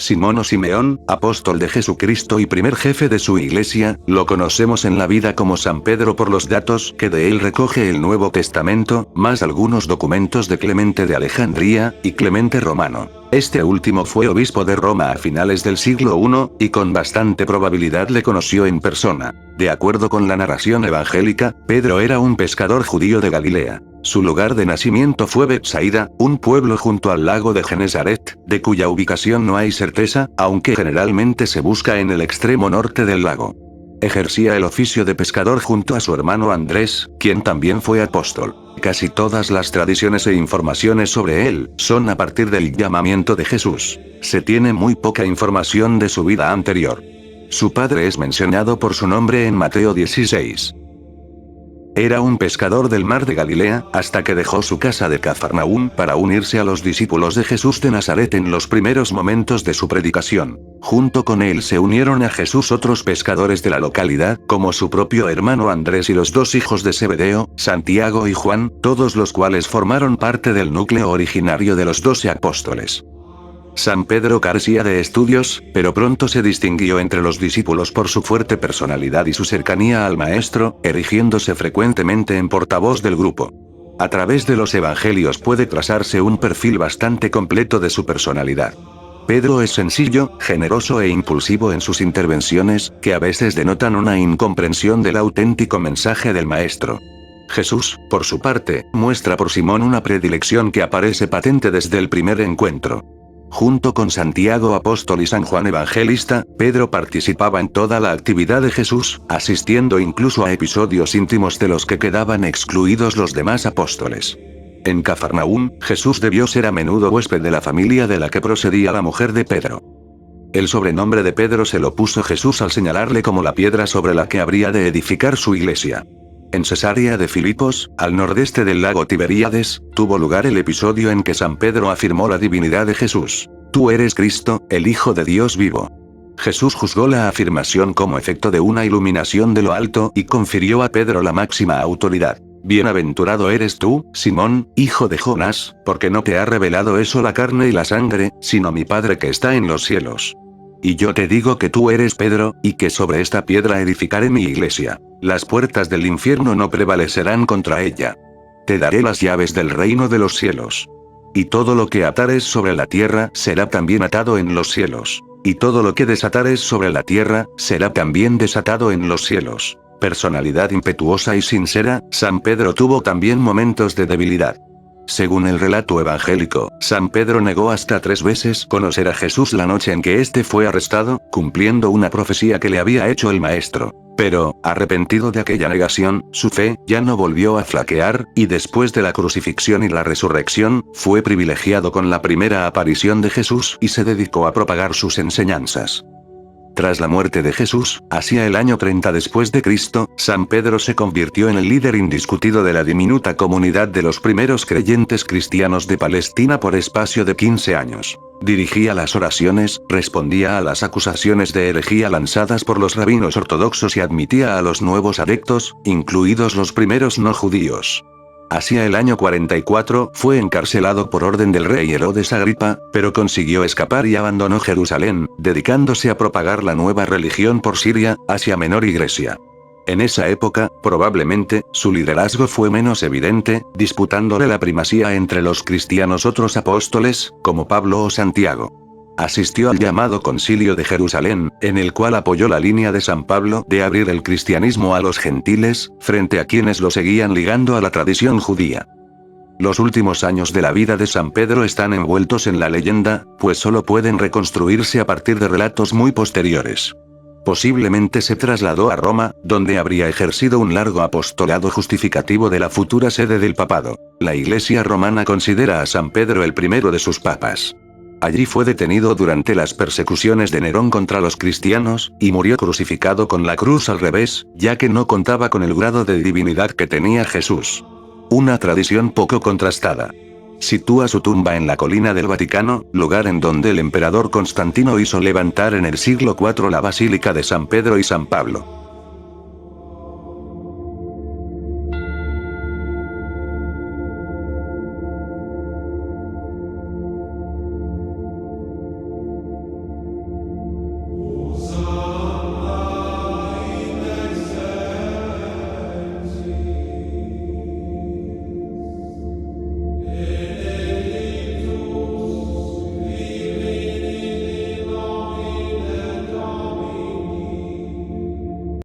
Simón o Simeón, apóstol de Jesucristo y primer jefe de su iglesia, lo conocemos en la vida como San Pedro por los datos que de él recoge el Nuevo Testamento, más algunos documentos de Clemente de Alejandría, y Clemente Romano. Este último fue obispo de Roma a finales del siglo I, y con bastante probabilidad le conoció en persona. De acuerdo con la narración evangélica, Pedro era un pescador judío de Galilea. Su lugar de nacimiento fue Betsaida, un pueblo junto al lago de Genesaret, de cuya ubicación no hay certeza, aunque generalmente se busca en el extremo norte del lago. Ejercía el oficio de pescador junto a su hermano Andrés, quien también fue apóstol. Casi todas las tradiciones e informaciones sobre él son a partir del llamamiento de Jesús. Se tiene muy poca información de su vida anterior. Su padre es mencionado por su nombre en Mateo 16. Era un pescador del mar de Galilea, hasta que dejó su casa de Cafarnaúm para unirse a los discípulos de Jesús de Nazaret en los primeros momentos de su predicación. Junto con él se unieron a Jesús otros pescadores de la localidad, como su propio hermano Andrés y los dos hijos de Zebedeo, Santiago y Juan, todos los cuales formaron parte del núcleo originario de los 12 apóstoles. San Pedro carecía de estudios, pero pronto se distinguió entre los discípulos por su fuerte personalidad y su cercanía al maestro, erigiéndose frecuentemente en portavoz del grupo. A través de los evangelios puede trazarse un perfil bastante completo de su personalidad. Pedro es sencillo, generoso e impulsivo en sus intervenciones, que a veces denotan una incomprensión del auténtico mensaje del maestro. Jesús, por su parte, muestra por Simón una predilección que aparece patente desde el primer encuentro. Junto con Santiago apóstol y San Juan evangelista, Pedro participaba en toda la actividad de Jesús, asistiendo incluso a episodios íntimos de los que quedaban excluidos los demás apóstoles. En Cafarnaúm, Jesús debió ser a menudo huésped de la familia de la que procedía la mujer de Pedro. El sobrenombre de Pedro se lo puso Jesús al señalarle como la piedra sobre la que habría de edificar su iglesia. En Cesarea de Filipos, al nordeste del lago Tiberíades, tuvo lugar el episodio en que San Pedro afirmó la divinidad de Jesús. Tú eres Cristo, el Hijo de Dios vivo. Jesús juzgó la afirmación como efecto de una iluminación de lo alto y confirió a Pedro la máxima autoridad. Bienaventurado eres tú, Simón, hijo de Jonás, porque no te ha revelado eso la carne y la sangre, sino mi Padre que está en los cielos. Y yo te digo que tú eres Pedro, y que sobre esta piedra edificaré mi iglesia. Las puertas del infierno no prevalecerán contra ella. Te daré las llaves del reino de los cielos. Y todo lo que atares sobre la tierra será también atado en los cielos. Y todo lo que desatares sobre la tierra será también desatado en los cielos. Personalidad impetuosa y sincera, San Pedro tuvo también momentos de debilidad. Según el relato evangélico, San Pedro negó hasta 3 veces conocer a Jesús la noche en que éste fue arrestado, cumpliendo una profecía que le había hecho el maestro. Pero, arrepentido de aquella negación, su fe ya no volvió a flaquear, y después de la crucifixión y la resurrección, fue privilegiado con la primera aparición de Jesús y se dedicó a propagar sus enseñanzas. Tras la muerte de Jesús, hacia el año 30 después de Cristo, San Pedro se convirtió en el líder indiscutido de la diminuta comunidad de los primeros creyentes cristianos de Palestina por espacio de 15 años. Dirigía las oraciones, respondía a las acusaciones de herejía lanzadas por los rabinos ortodoxos y admitía a los nuevos adeptos, incluidos los primeros no judíos. Hacia el año 44 fue encarcelado por orden del rey Herodes Agripa, pero consiguió escapar y abandonó Jerusalén, dedicándose a propagar la nueva religión por Siria, Asia Menor y Grecia. En esa época, probablemente, su liderazgo fue menos evidente, disputándole la primacía entre los cristianos otros apóstoles, como Pablo o Santiago. Asistió al llamado Concilio de Jerusalén, en el cual apoyó la línea de San Pablo de abrir el cristianismo a los gentiles, frente a quienes lo seguían ligando a la tradición judía. Los últimos años de la vida de San Pedro están envueltos en la leyenda, pues solo pueden reconstruirse a partir de relatos muy posteriores. Posiblemente se trasladó a Roma, donde habría ejercido un largo apostolado justificativo de la futura sede del papado. La Iglesia romana considera a San Pedro el primero de sus papas. Allí fue detenido durante las persecuciones de Nerón contra los cristianos, y murió crucificado con la cruz al revés, ya que no contaba con el grado de divinidad que tenía Jesús. Una tradición poco contrastada sitúa su tumba en la colina del Vaticano, lugar en donde el emperador Constantino hizo levantar en el siglo IV la Basílica de San Pedro y San Pablo.